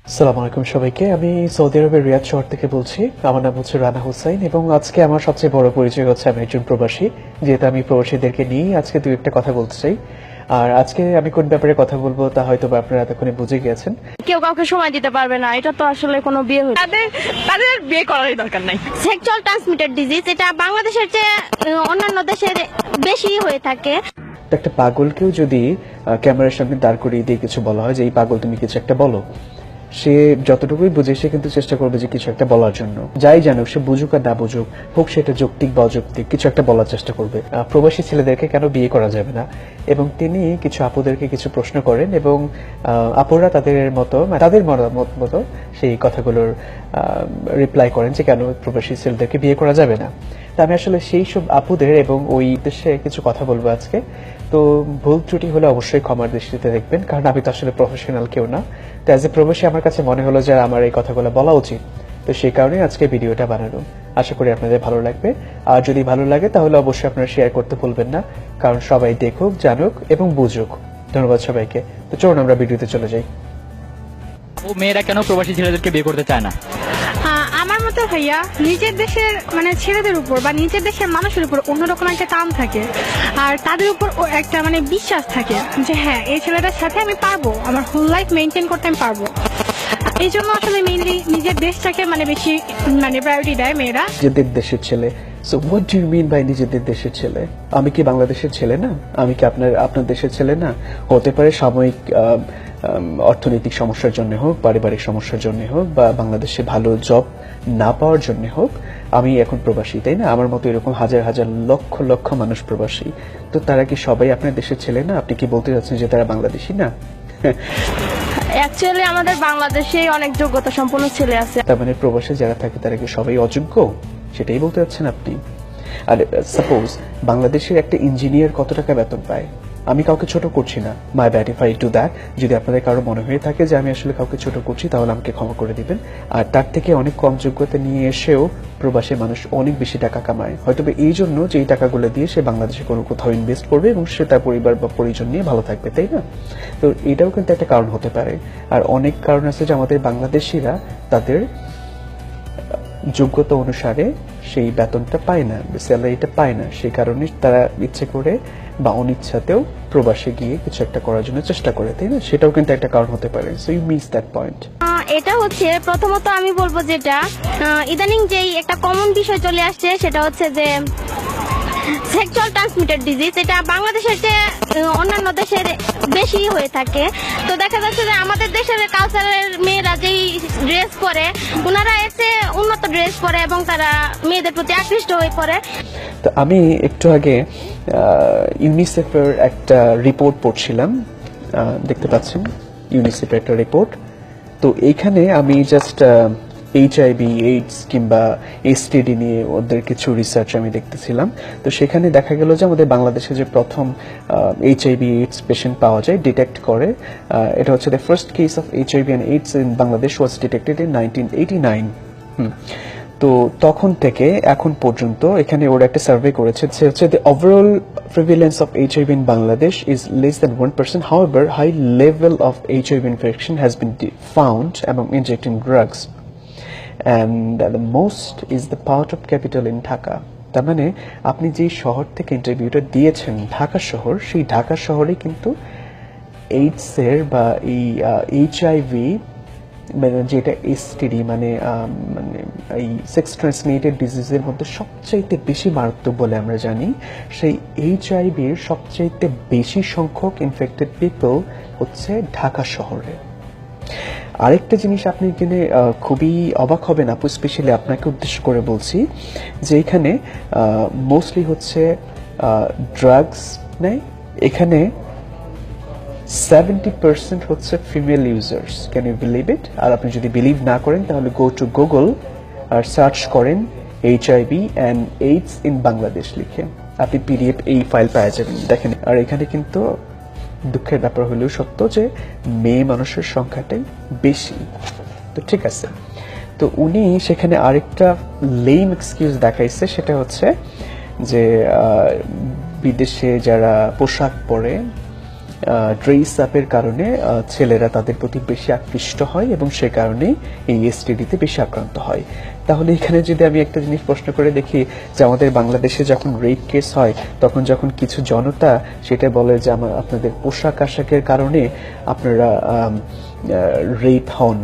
আসসালামু আলাইকুম সবাইকে। আমি সৌদি আরবের রিয়াদ শহর থেকে বলছি। আমার নাম হচ্ছে রানা হুসাইন এবং আজকে আমার সবচেয়ে বড় পরিচয় হচ্ছে আমি একজন প্রবাসী। যেহেতু আমি প্রবাসীদেরকে নিয়ে আজকে দুই একটা কথা বলতে চাই। আর আজকে আমি কোন ব্যাপারে কথা বলবো তা হয়তো আপনারা এতক্ষণে বুঝে গিয়েছেন। কেউ কাউকে সময় দিতে পারবে না, এটা তো আসলে কোনো বিয়ে হচ্ছে তাদের বিয়ে করারই দরকার নাই। সেক্সুয়াল ট্রান্সমিটেড ডিজিজ এটা বাংলাদেশের চেয়ে অন্যান্য দেশের বেশি হয়ে থাকে। তো একটা পাগলকেও যদি ক্যামেরার সামনে দাঁড় করিয়ে দিয়ে কিছু বলা হয় যে এই পাগল তুমি কিছু একটা বলো, সে যতটুকুই বুঝে সে কিন্তু চেষ্টা করবে যে কিছু একটা বলার জন্য। যাই জানুক, সে বুঝুক আর না বুঝুক, হোক সেটা যৌক্তিক বা অযৌক্তিক, কিছু একটা বলার চেষ্টা করবে। প্রবাসী ছেলেদেরকে কেন বিয়ে করা যাবে না, এবং তিনি কিছু আপুদেরকে কিছু প্রশ্ন করেন এবং আপুরা তাদের মতো তাদের মতামত মতো সেই কথাগুলোর রিপ্লাই করেন যে কেন প্রবাসী ছেলেদেরকে বিয়ে করা যাবে না। তা আমি আসলে সেই সব আপুদের এবং ওই উদ্দেশ্যে কিছু কথা বলবো আজকে। তো ভুল ত্রুটি হলে অবশ্যই ক্ষমার দৃষ্টিতে দেখবেন, কারণ আমি তো আসলে প্রফেশনাল কেউ না। তো অ্যাজ এ প্রবাসী আমার কাছে মনে হলো যে আমার এই কথাগুলো বলা উচিত, তো সেই কারণে আজকে ভিডিওটা বানানো। আশা করি আপনাদের ভালো লাগবে। আর যদি ভালো লাগে তাহলে অবশ্যই আপনারা শেয়ার করতে ভুলবেন না, কারণ সবাই দেখুক, জানুক এবং বুঝুক। ধন্যবাদ সবাইকে। তো চলুন আমরা ভিডিওতে চলে যাই। ও মেয়েরা কেন প্রবাসী ছেলেদেরকে বিয়ে করতে চায় না? আমার মতে ভাইয়া, নিজের দেশের মানে ছেলেদের উপর বা নিজের দেশের মানুষের উপর অন্যরকম একটা টান থাকে, আর তাদের উপর একটা মানে বিশ্বাস থাকে যে হ্যাঁ, এই ছেলেটার সাথে আমি পারবো, আমার হোল লাইফ মেনটেন করতে আমি পারবো। এই জন্য আসলে মেইনলি নিজের দেশটাকে মানে বেশি মানে প্রায়োরিটি দেয় মেয়েরা। নিজেদের দেশের ছেলে। So what do you mean by নিজেদের দেশের ছেলে? আমি কি বাংলাদেশের ছেলে না? আমি কি আপনার দেশের ছেলে না? হতে পারে সাময়িক অর্থনৈতিক সমস্যার জন্য হোক, পারিবারিক সমস্যার জন্য হোক, বা বাংলাদেশে ভালো জব না পাওয়ার জন্য হোক, আমি এখন প্রবাসী, তাই না? আমার মতো এরকম হাজার হাজার লক্ষ লক্ষ মানুষ প্রবাসী। তো তারা কি সবাই আপনার দেশের ছেলে না? আপনি কি বলতে চাচ্ছেন যে তারা বাংলাদেশী না? অ্যাকচুয়ালি আমাদের বাংলাদেশেই অনেক যোগ্যতা সম্পন্ন ছেলে আছে। তার মানে প্রবাসে যারা থাকে তারা কি সবাই অযোগ্য? সেটাই বলতে চাচ্ছেন আপনি? আর সাপোজ বাংলাদেশের একটা ইঞ্জিনিয়ার কত টাকা বেতন পায়? আমি কাউকে ছোট করছি না, my bad if I do that. যদি আপনাদের কারো মনে হয়ে থাকে যে আমি আসলে কাউকে ছোট করছি, তাহলে আমাকে ক্ষমা করে দিবেন। আর তার থেকে অনেক কম যোগ্যতা নিয়ে এসেও প্রবাসী মানুষ অনেক বেশি টাকা কামায়, হয়তো এই জন্য যে এই টাকাগুলো দিয়ে সে বাংলাদেশে কোনো কোথাও ইনভেস্ট করবে এবং সে তার পরিবার বা পরিজন নিয়ে ভালো থাকবে, তাই না? তো এটাও কিন্তু একটা কারণ হতে পারে। আর অনেক কারণ আছে যে আমাদের বাংলাদেশিরা তাদের যোগ্যতা অনুসারে সেই বেতনটা পায় না, স্যালারিটা পায় না। সেই কারণে তারা ইচ্ছে করে বা অনিচ্ছাতেও প্রবাসে গিয়ে কিছু একটা করার জন্য চেষ্টা করে, তাই না? সেটাও কিন্তু একটা কারণ হতে পারে। So you miss that point. এটা হচ্ছে প্রথমত আমি বলবো যেটা ইদানিং যেই একটা কমন বিষয় চলে আসছে, সেটা হচ্ছে যে সেক্সুয়াল ট্রান্সমিটেড ডিজিজ এটা বাংলাদেশের চেয়ে অন্যান্য দেশের বেশি হয়ে থাকে। তো দেখা যাচ্ছে যে আমাদের দেশের কালচারের মেয়েরা যেই ড্রেস পরে, ওনারা এসে উন্নত ড্রেস পরে এবং তারা মেয়েদের প্রতি আকৃষ্ট হয়ে পড়ে। তো আমি একটু আগে ইউনিসেফের একটা রিপোর্ট পড়ছিলাম, দেখতে পাচ্ছেন ইউনিসেফের একটা রিপোর্ট। তো এইখানে আমি জাস্ট এইচআইভি, এইডস কিংবা এসটিডি নিয়ে ওদের কিছু রিসার্চ আমি দেখতেছিলাম। তো সেখানে দেখা গেল যে আমাদের বাংলাদেশে যে প্রথম এইচআইভি এইডস পেশেন্ট পাওয়া যায়, ডিটেক্ট করে, এটা হচ্ছে the first case of HIV and AIDS in Bangladesh was detected in 1989। তো তখন থেকে এখন পর্যন্ত এখানে ওরা একটা সার্ভে করেছে, সে হচ্ছে the overall prevalence of HIV in Bangladesh is less than 1%. However, high level of HIV infection has been found among injecting drugs, and the most is the part of capital in Dhaka. তার মানে আপনি যে শহর থেকে ইন্টারভিউটা দিয়েছেন, ঢাকা শহর, সেই ঢাকা শহরে কিন্তু এইডসের বা এই এইচআইভি মানে যেটা এসটিডি মানে এই সেক্স ট্রান্সমিটেড ডিজিজের মধ্যে সবচাইতে বেশি মারাত্মক বলে আমরা জানি, সেই এইচআইভির সবচাইতে বেশি সংখ্যক ইনফেক্টেড পিপল হচ্ছে ঢাকা শহরে। আরেকটা জিনিস আপনি এখানে খুবই অবাক হবেন আপু, স্পেশালি আপনাকে উদ্দেশ্য করে বলছি, যে এখানে মোস্টলি হচ্ছে ড্রাগস নেয়। এখানে 70% হচ্ছে female users. Can you believe it? আর আপনি যদি বিলিভ না করেন তাহলে গো টু গুগল আর সার্চ করেন HIV and AIDS in Bangladesh লিখে, আপনি পিডিএফ এই ফাইল পাওয়া যাবেন, দেখেন। আর এখানে কিন্তু দুঃখের ব্যাপার হলেও সত্য যে মেয়ে মানুষের সংখ্যাটাই বেশি। তো ঠিক আছে, তো উনি সেখানে আরেকটা লেম এক্সকিউজ দেখাইছে, সেটা হচ্ছে যে বিদেশে যারা পোশাক পরে ড্রেস আপের কারণে ছেলেরা তাদের প্রতি বেশি আকৃষ্ট হয় এবং সে কারণেই এই এসটিডিতে বেশি আক্রান্ত হয়। তাহলে এখানে যদি আমি একটা জিনিস প্রশ্ন করে দেখি যে আমাদের বাংলাদেশে যখন রেপ কেস হয় তখন যখন কিছু জনতা সেটা বলে যে আপনাদের পোশাক আশাকের কারণে আপনারা রেপ হন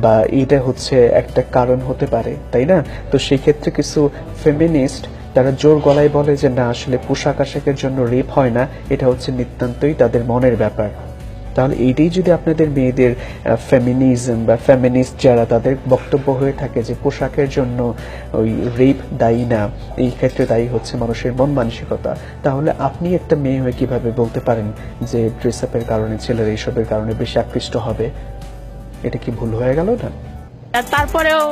বা এটা হচ্ছে একটা কারণ হতে পারে, তাই না? তো সেই ক্ষেত্রে কিছু ফেমিনিস্ট তারা জোর গলায় বলে যে না, আসলে পোশাক আশাকের জন্য রেপ হয় না, এটা হচ্ছে নিতান্তই তাদের মনের ব্যাপার। তাহলে এইটাই যদি আপনাদের মেয়েদের ফেমিনিজম বা ফেমিনিস্ট যারা তাদের বক্তব্য হয়ে থাকে যে পোশাকের জন্য ওই রেপ দায়ী না, এই ক্ষেত্রে দায়ী হচ্ছে মানুষের মন মানসিকতা, তাহলে আপনি একটা মেয়ে হয়ে কিভাবে বলতে পারেন যে ড্রেস আপের কারণে ছেলেরা এইসবের কারণে বেশি আকৃষ্ট হবে? এটা কি ভুল হয়ে গেল না? আর তারপরেও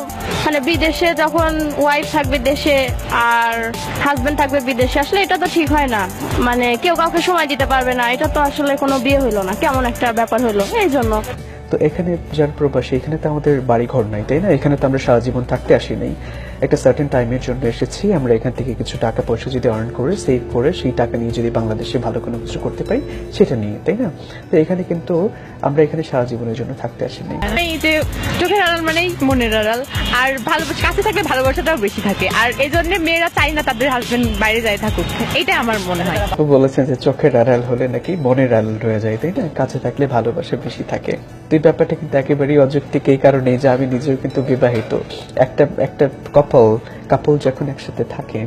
মানে বিদেশে যখন ওয়াইফ থাকবে দেশে আর হাজবেন্ড থাকবে বিদেশে, আসলে এটা তো ঠিক হয় না। মানে কেউ কাউকে সময় দিতে পারবে না, এটা তো আসলে কোনো বিয়ে হইলো না, কেমন একটা ব্যাপার হইলো এই জন্য। তো এখানে যার প্রবাসী, এখানে তো আমাদের বাড়ি ঘর নাই, তাই না? এখানে তো আমরা সারা জীবন থাকতে আসি নাই, একটা সার্টেন টাইমের জন্য এসেছি। আমরা এখান থেকে কিছু টাকা পয়সা যদি আর্ন করে সেভ করে সেই টাকা নিয়ে যদি বাংলাদেশে ভালো কোনো কিছু করতে পারি সেটা নিয়ে, তাই না? তো এখানে কিন্তু আমরা এখানে সারা জীবনের জন্য থাকতে আসি নাই। এই যে চোখের আড়াল মানেই মনের আড়াল, আর ভালোবাসা কাছে থাকলে ভালোবাসাটাও বেশি থাকে, আর এই জন্য মেয়েরা চাই না তাদের হাজবেন্ড বাইরে যায় থাকুক, এটা আমার মনে হয়। আপু বলেছেন যে চোখের আড়াল হলে নাকি মনের আড়াল রয়ে যায়, তাই না? কাছে থাকলে ভালোবাসা বেশি থাকে। তো এই ব্যাপারটা কিন্তু একেবারেই অযৌক্তিক এই কারণে যে আমি নিজেও কিন্তু বিবাহিত। একটা কাপল যখন একসাথে থাকে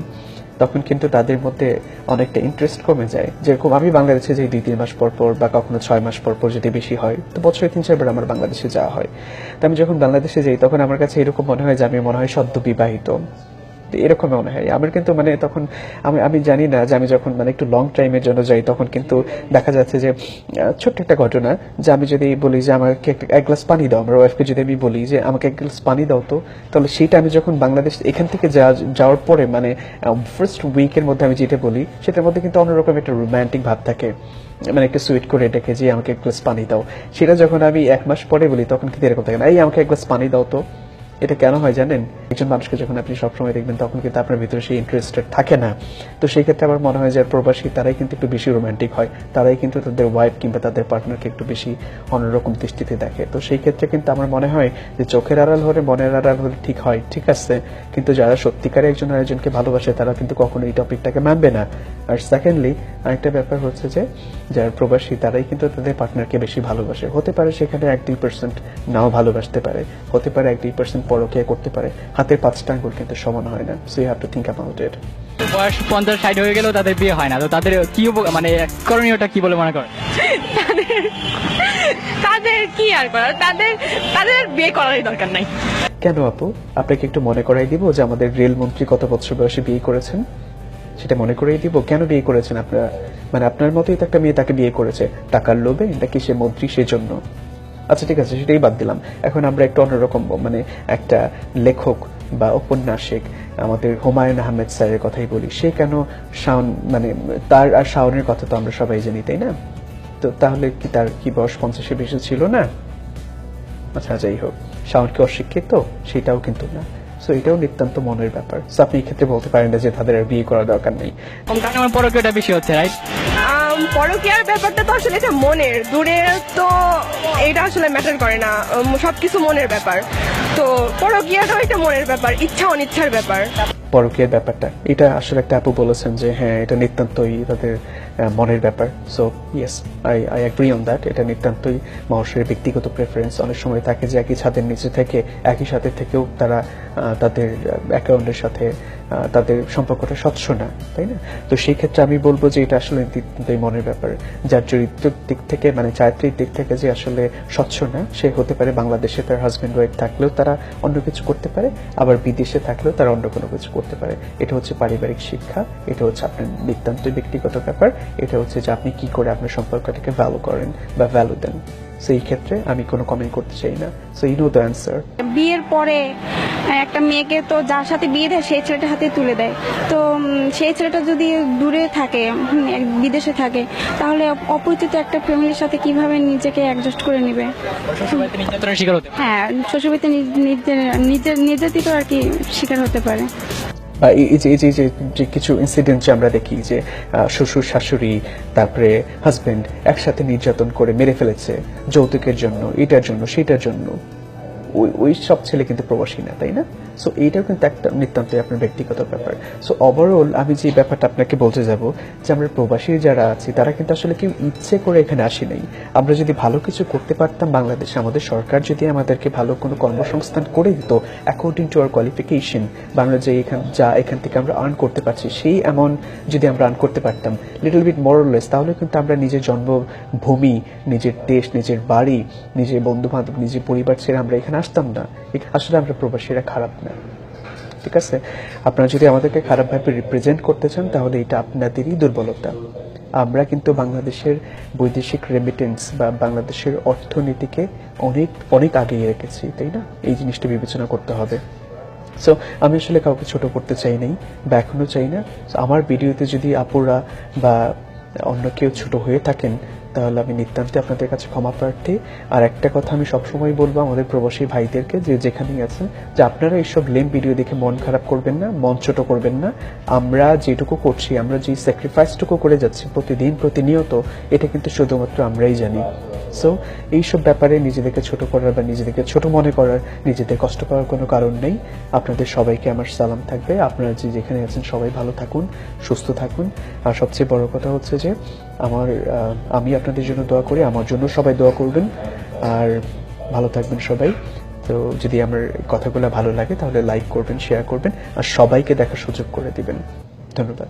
তখন কিন্তু তাদের মধ্যে অনেকটা ইন্টারেস্ট কমে যায়। যেরকম আমি বাংলাদেশে যাই 2-3 মাস পর পর বা কখনো 6 মাস পর পর, যদি বেশি হয় তো বছরে 3-4 বার আমার বাংলাদেশে যাওয়া হয়। তো আমি যখন বাংলাদেশে যাই তখন আমার কাছে এরকম মনে হয় যে আমি মনে হয় সদ্য বিবাহিত, এরকম মনে হয় আমার। কিন্তু মানে তখন আমি জানি না যে আমি যখন মানে একটু লং টাইমের জন্য যাই তখন কিন্তু দেখা যাচ্ছে যে ছোট্ট একটা ঘটনা, যে আমি যদি বলি যে আমাকে এক গ্লাস পানি দাও, আমার ওয়াইফকে যদি আমি বলি যে আমাকে এক গ্লাস পানি দাও, তো তাহলে সেটা আমি যখন বাংলাদেশ এখান থেকে যাওয়ার পরে মানে ফার্স্ট উইকের মধ্যে আমি যেটা বলি সেটার মধ্যে কিন্তু অন্যরকম একটা রোম্যান্টিক ভাব থাকে, মানে একটা সুইট করে ডেকে যে আমাকে এক গ্লাস পানি দাও। সেটা যখন আমি 1 মাস পরে বলি তখন কিন্তু এরকম থাকে না, এই আমাকে এক গ্লাস পানি দাও। তো এটা কেন হয় জানেন? একজন মানুষকে যখন আপনি সবসময় দেখবেন তখন কিন্তু আপনার ভিতরে সেই ইন্টারেস্টেড থাকে না। তো সেই ক্ষেত্রে আমার মনে হয় যে প্রবাসী তারাই কিন্তু একটু বেশি রোমান্টিক হয়, তারাই কিন্তু তাদের ওয়াইফ কিংবা তাদের পার্টনারকে একটু বেশি অন্যরকম দৃষ্টিতে দেখে। তো সেই ক্ষেত্রে কিন্তু আমার মনে হয় যে চোখের আড়াল হলে মনের আড়াল হলে ঠিক হয়, ঠিক আছে, কিন্তু যারা সত্যিকারে একজন আরেকজনকে ভালোবাসে তারা কিন্তু কখনো এই টপিকটাকে মানবে না। আর সেকেন্ডলি আরেকটা ব্যাপার হচ্ছে যে যারা প্রবাসী তারাই কিন্তু তাদের পার্টনারকে বেশি ভালোবাসে। হতে পারে সেখানে 1-2% নাও ভালোবাসতে পারে, হতে পারে 1-2% পরকীয়া করতে পারে, হাতের 5টা আঙ্গুল কিন্তু সমান হয় না। So you have to think about it. বয়স 50-60 হয়ে গেলেও তাদের বিয়ে হয় না, তো তাদের কি মানে করণীয়টা কি বলে মনে করেন? তাদের কি আর করার, তাদের বিয়ে করারই দরকার নাই। কেন আপু? আপনাকে একটু মনে করাই দিব যে আমাদের রেলমন্ত্রী কত বছর বয়সে বিয়ে করেছেন, সেটা মনে করিয়ে দিব। কেন বিয়ে করেছেন আপনারা? মানে আপনার মতোই তো একটা মেয়ে তাকে বিয়ে করেছে টাকার লোভে, নাকি সে মন্ত্রী সেজন্য? আচ্ছা ঠিক আছে, সেটাই বাদ দিলাম। এখন আমরা একটু অন্যরকম, মানে একটা লেখক বা ঔপন্যাসিক আমাদের হুমায়ুন আহমেদ স্যারের কথাই বলি। সে কেন শাওন, মানে তার আর শাওনের কথা তো আমরা সবাই জানি, তাই না? তো তাহলে কি তার কি বয়স 50-এর বেশি ছিল না? আচ্ছা যাই হোক, শাওন কি অশিক্ষিত? সেটাও কিন্তু না। সো এটাও নিতান্ত মনের ব্যাপার। সো আপনি এই ক্ষেত্রে বলতে পারেন না যে তাদের আর বিয়ে করার দরকার নেই। আমার পরকীয়টা বেশি হচ্ছে, রাইট? পরকীয়ার ব্যাপারটা তো আসলে এটা মনের, দূরের তো এটা আসলে ম্যাটার করে না, সবকিছু মনের ব্যাপার। তো পরকীয়াটাও এটা মনের ব্যাপার, ইচ্ছা অনিচ্ছার ব্যাপার। পরকীয়ার ব্যাপারটা এটা আসলে একটা আপু বলেছেন যে হ্যাঁ এটা নিতান্তই তাদের মনের ব্যাপার। So yes, I agree on that. এটা নিতান্তই মানুষের ব্যক্তিগত প্রেফারেন্স। অনেক সময় থাকে যে একই ছাদের নিচে থেকে একই সাথে থেকেও তারা তাদের অ্যাকাউন্টের সাথে তাদের সম্পর্কটা স্বচ্ছ না, তাই না? তো সেই ক্ষেত্রে আমি বলবো যে এটা আসলে নিতান্তই মনের ব্যাপার। যার চরিত্রের দিক থেকে, মানে চারিত্রিক দিক থেকে যে আসলে স্বচ্ছ না, সে হতে পারে বাংলাদেশে তার হাজব্যান্ড ওয়াইফ থাকলেও তারা অন্য কিছু করতে পারে, আবার বিদেশে থাকলেও তারা অন্য কোনো কিছু করতে পারে। এটা হচ্ছে পারিবারিক শিক্ষা, এটা হচ্ছে আপনার নিতান্তই ব্যক্তিগত ব্যাপার, এটা হচ্ছে যে আপনি কি করে আপনার সম্পর্কটাকে ভ্যালু করেন বা ভ্যালু দেন। সো এই ক্ষেত্রে আমি কোনো কমেন্ট করতে চাই না। So you know the answer. বিয়ের পরে একটা মেয়েকে তো যার সাথে বিয়ে দেয় সেই ছেলেটার হাতে তুলে দেয়। তো সেই ছেলেটা যদি দূরে থাকে, বিদেশে থাকে, তাহলে অপরিচিত একটা ফ্যামিলির সাথে কিভাবে নিজেকে অ্যাডজাস্ট করে নেবে? শ্বশুরবাড়িতে নির্যাতনের শিকার হতে পারে। হ্যাঁ, শ্বশুরবাড়িতে নির্যাতিত আর কি শিকার হতে পারে। বা এই যে কিছু ইনসিডেন্ট যে আমরা দেখি যে শ্বশুর শাশুড়ি তারপরে হাজবেন্ড একসাথে নির্যাতন করে মেরে ফেলেছে যৌতুকের জন্য, এটার জন্য সেটার জন্য, ওই সব ছেলে কিন্তু প্রবাসী না, তাই না? সো এইটাও কিন্তু একটা নিতান্তই আপনার ব্যক্তিগত ব্যাপার। সো ওভারঅল আমি যে ব্যাপারটা আপনাকে বলতে যাব যে আমরা প্রবাসী যারা আছি তারা কিন্তু আসলে কেউ ইচ্ছে করে এখানে আসি নাই। আমরা যদি ভালো কিছু করতে পারতাম বাংলাদেশে, আমাদের সরকার যদি আমাদেরকে ভালো কোনো কর্মসংস্থান করে দিত অ্যাকর্ডিং টু আওয়ার কোয়ালিফিকেশন, বা আমরা যে এখান থেকে আমরা আর্ন করতে পারছি সেই অ্যামাউন্ট যদি আমরা আর্ন করতে পারতাম লিটল বিট মোরলেস, তাহলে কিন্তু আমরা নিজের জন্মভূমি, নিজের দেশ, নিজের বাড়ি, নিজের বন্ধু বান্ধব, নিজের পরিবার ছেড়ে আমরা এখানে আসতাম না। আসলে আমরা প্রবাসীরা খারাপ না, ঠিক আছে? আপনারা যদি আমাদেরকে খারাপভাবে রিপ্রেজেন্ট করতে চান তাহলে এটা আপনাদেরই দুর্বলতা। আমরা কিন্তু বাংলাদেশের বৈদেশিক রেমিটেন্স বা বাংলাদেশের অর্থনীতিকে অনেক অনেক আগিয়ে রেখেছি, তাই না? এই জিনিসটা বিবেচনা করতে হবে। সো আমি আসলে কাউকে ছোট করতে চাই নাই বা এখনো চাই না। আমার ভিডিওতে যদি আপুরা বা অন্য কেউ ছোট হয়ে থাকেন তাহলে আমি নিতান্ত আপনাদের কাছে ক্ষমা প্রার্থী। আর একটা কথা আমি সবসময় বলবো আমাদের প্রবাসী ভাইদেরকে, যে যেখানেই আছেন, যে আপনারা এইসব লেম ভিডিও দেখে মন খারাপ করবেন না, মন ছোট করবেন না। আমরা যেটুকু করছি, আমরা যে স্যাক্রিফাইসটুকু করে যাচ্ছি প্রতিদিন প্রতিনিয়ত, এটা কিন্তু শুধুমাত্র আমরাই জানি। সো এইসব ব্যাপারে নিজেদেরকে ছোট করার বা নিজেদেরকে ছোট মনে করার, নিজেদের কষ্ট পাওয়ার কোনো কারণ নেই। আপনাদের সবাইকে আমার সালাম থাকবে। আপনারা যে যেখানে আছেন সবাই ভালো থাকুন, সুস্থ থাকুন। আর সবচেয়ে বড় কথা হচ্ছে যে আমি আপনাদের জন্য দোয়া করি, আমার জন্য সবাই দোয়া করবেন। আর ভালো থাকবেন সবাই। তো যদি আমার কথাগুলো ভালো লাগে তাহলে লাইক করবেন, শেয়ার করবেন আর সবাইকে দেখার সুযোগ করে দিবেন। ধন্যবাদ।